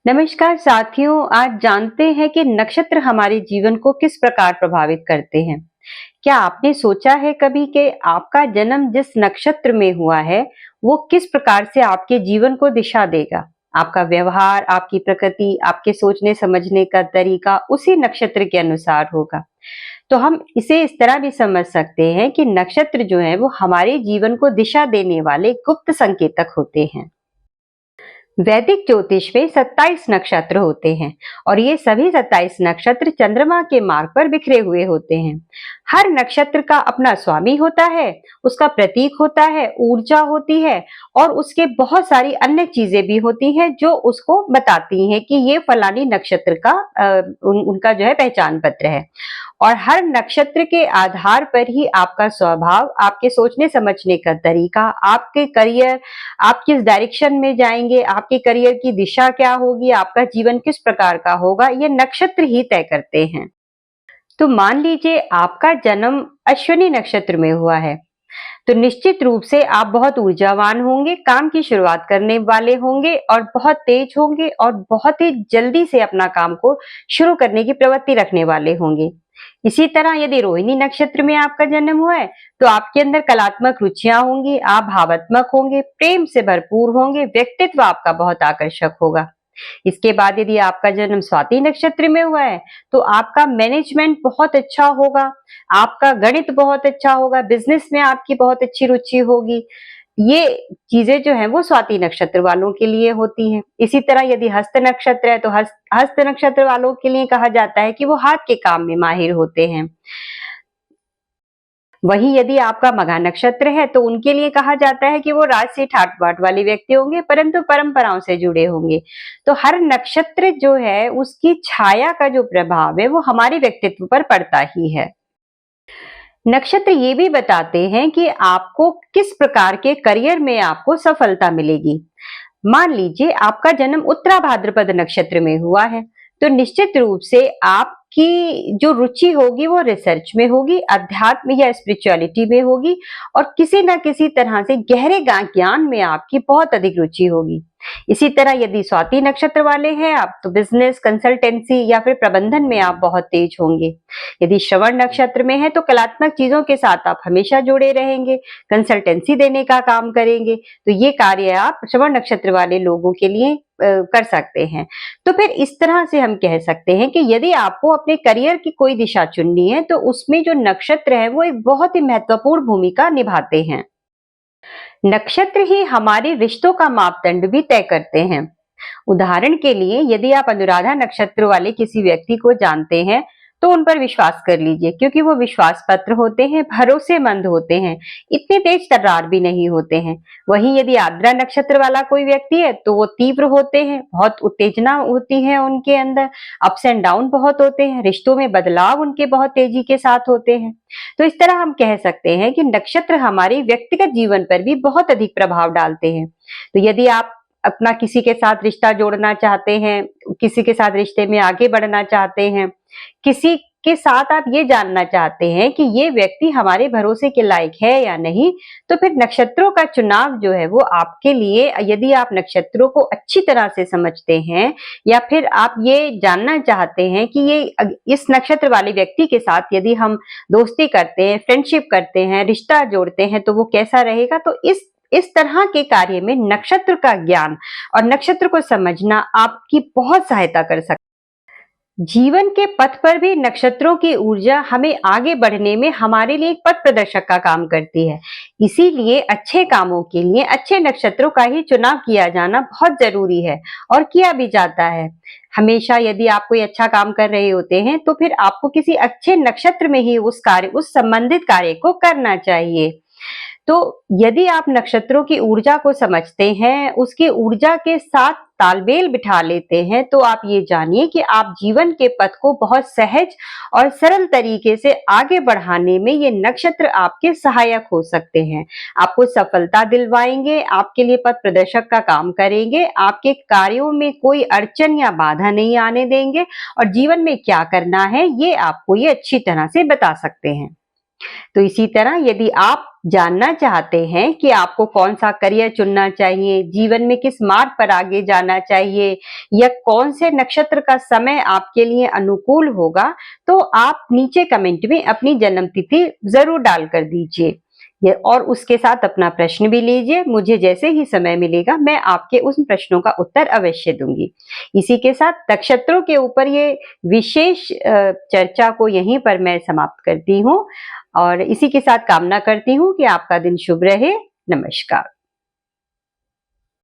नमस्कार साथियों, आज जानते हैं कि नक्षत्र हमारे जीवन को किस प्रकार प्रभावित करते हैं। क्या आपने सोचा है कभी कि आपका जन्म जिस नक्षत्र में हुआ है, वो किस प्रकार से आपके जीवन को दिशा देगा? आपका व्यवहार, आपकी प्रकृति, आपके सोचने समझने का तरीका उसी नक्षत्र के अनुसार होगा। तो हम इसे इस तरह भी समझ सकते हैं कि नक्षत्र जो है वो हमारे जीवन को दिशा देने वाले गुप्त संकेतक होते हैं। वैदिक ज्योतिष में 27 नक्षत्र होते हैं और ये सभी 27 नक्षत्र चंद्रमा के मार्ग पर बिखरे हुए होते हैं। हर नक्षत्र का अपना स्वामी होता है, उसका प्रतीक होता है, ऊर्जा होती है और उसके बहुत सारी अन्य चीजें भी होती हैं जो उसको बताती हैं कि ये फलानी नक्षत्र का उनका जो है पहचान पत्र है। और हर नक्षत्र के आधार पर ही आपका स्वभाव, आपके सोचने समझने का तरीका, आपके करियर, आप किस डायरेक्शन में जाएंगे, आपके करियर की दिशा क्या होगी, आपका जीवन किस प्रकार का होगा, ये नक्षत्र ही तय करते हैं। तो मान लीजिए आपका जन्म अश्विनी नक्षत्र में हुआ है, तो निश्चित रूप से आप बहुत ऊर्जावान होंगे, काम की शुरुआत करने वाले होंगे और बहुत तेज होंगे और बहुत ही जल्दी से अपना काम को शुरू करने की प्रवृत्ति रखने वाले होंगे। इसी तरह यदि रोहिणी नक्षत्र में आपका जन्म हुआ है, तो आपके अंदर कलात्मक रुचियां होंगी, आप भावात्मक होंगे, प्रेम से भरपूर होंगे, व्यक्तित्व आपका बहुत आकर्षक होगा। इसके बाद यदि आपका जन्म स्वाति नक्षत्र में हुआ है, तो आपका मैनेजमेंट बहुत अच्छा होगा, आपका गणित बहुत अच्छा होगा, बिजनेस में आपकी बहुत अच्छी रुचि होगी। ये चीजें जो हैं वो स्वाति नक्षत्र वालों के लिए होती हैं। इसी तरह यदि हस्त नक्षत्र है तो हस्त नक्षत्र वालों के लिए कहा जाता है कि वो हाथ के काम में माहिर होते हैं। वहीं यदि आपका मघा नक्षत्र है तो उनके लिए कहा जाता है कि वो राज से ठाट बाट वाले व्यक्ति होंगे, परंतु परंपराओं से जुड़े होंगे। तो हर नक्षत्र जो है उसकी छाया का जो प्रभाव है वो हमारे व्यक्तित्व पर पड़ता ही है। नक्षत्र ये भी बताते हैं कि आपको किस प्रकार के करियर में आपको सफलता मिलेगी। मान लीजिए आपका जन्म उत्तरा भाद्रपद नक्षत्र में हुआ है, तो निश्चित रूप से आपकी जो रुचि होगी वो रिसर्च में होगी, अध्यात्म या स्पिरिचुअलिटी में होगी और किसी न किसी तरह से गहरे ज्ञान में आपकी बहुत अधिक रुचि होगी। इसी तरह यदि स्वाति नक्षत्र वाले हैं आप, तो बिजनेस, कंसल्टेंसी या फिर प्रबंधन में आप बहुत तेज होंगे। यदि श्रवण नक्षत्र में है तो कलात्मक चीजों के साथ आप हमेशा जुड़े रहेंगे, कंसल्टेंसी देने का काम करेंगे। तो ये कार्य आप श्रवण नक्षत्र वाले लोगों के लिए कर सकते हैं। तो फिर इस तरह से हम कह सकते हैं कि यदि आपको अपने करियर की कोई दिशा चुननी है तो उसमें जो नक्षत्र है वो एक बहुत ही महत्वपूर्ण भूमिका निभाते हैं। नक्षत्र ही हमारे रिश्तों का मापदंड भी तय करते हैं। उदाहरण के लिए यदि आप अनुराधा नक्षत्र वाले किसी व्यक्ति को जानते हैं तो उन पर विश्वास कर लीजिए, क्योंकि वो विश्वास पात्र होते हैं, भरोसेमंद होते हैं, इतने तेज तर्रार भी नहीं होते हैं। वहीं यदि आर्द्रा नक्षत्र वाला कोई व्यक्ति है तो वो तीव्र होते हैं, बहुत उत्तेजना होती है उनके अंदर, अप्स एंड डाउन बहुत होते हैं, रिश्तों में बदलाव उनके बहुत तेजी के साथ होते हैं। तो इस तरह हम कह सकते हैं कि नक्षत्र हमारे व्यक्तिगत जीवन पर भी बहुत अधिक प्रभाव डालते हैं। तो यदि आप अपना किसी के साथ रिश्ता जोड़ना चाहते हैं, किसी के साथ रिश्ते में आगे बढ़ना चाहते हैं, किसी के साथ आप ये जानना चाहते हैं कि ये व्यक्ति हमारे भरोसे के लायक है या नहीं, तो फिर नक्षत्रों का चुनाव जो है वो आपके लिए, यदि आप नक्षत्रों को अच्छी तरह से समझते हैं या फिर आप ये जानना चाहते हैं कि ये इस नक्षत्र वाले व्यक्ति के साथ यदि हम दोस्ती करते हैं, फ्रेंडशिप करते हैं, रिश्ता जोड़ते हैं तो वो कैसा रहेगा, तो इस तरह के कार्य में नक्षत्र का ज्ञान और नक्षत्र को समझना आपकी बहुत सहायता कर सकता है। जीवन के पथ पर भी नक्षत्रों की ऊर्जा हमें आगे बढ़ने में हमारे लिए एक पथ प्रदर्शक का काम करती है। इसीलिए अच्छे कामों के लिए अच्छे नक्षत्रों का ही चुनाव किया जाना बहुत जरूरी है और किया भी जाता है। हमेशा यदि आप कोई अच्छा काम कर रहे होते हैं तो फिर आपको किसी अच्छे नक्षत्र में ही उस संबंधित कार्य को करना चाहिए। तो यदि आप नक्षत्रों की ऊर्जा को समझते हैं, उसकी ऊर्जा के साथ तालमेल बिठा लेते हैं, तो आप ये जानिए कि आप जीवन के पथ को बहुत सहज और सरल तरीके से आगे बढ़ाने में ये नक्षत्र आपके सहायक हो सकते हैं। आपको सफलता दिलवाएंगे, आपके लिए पथ प्रदर्शक का काम करेंगे, आपके कार्यों में कोई अड़चन या बाधा नहीं आने देंगे और जीवन में क्या करना है ये आपको ये अच्छी तरह से बता सकते हैं। तो इसी तरह यदि आप जानना चाहते हैं कि आपको कौन-सा करियर चुनना चाहिए, जीवन में किस मार्ग पर आगे जाना चाहिए या कौन से नक्षत्र का समय आपके लिए अनुकूल होगा, तो आप नीचे कमेंट में अपनी जन्म तिथि ज़रूर डालकर दीजिए। ये और उसके साथ अपना प्रश्न भी लीजिए, मुझे जैसे ही समय मिलेगा मैं आपके उन प्रश्नों का उत्तर अवश्य दूँगी। इसी के साथ नक्षत्रों के ऊपर ये विशेष चर्चा को यहीं पर मैं समाप्त करती हूँ और इसी के साथ कामना करती हूँ कि आपका दिन शुभ रहे। नमस्कार।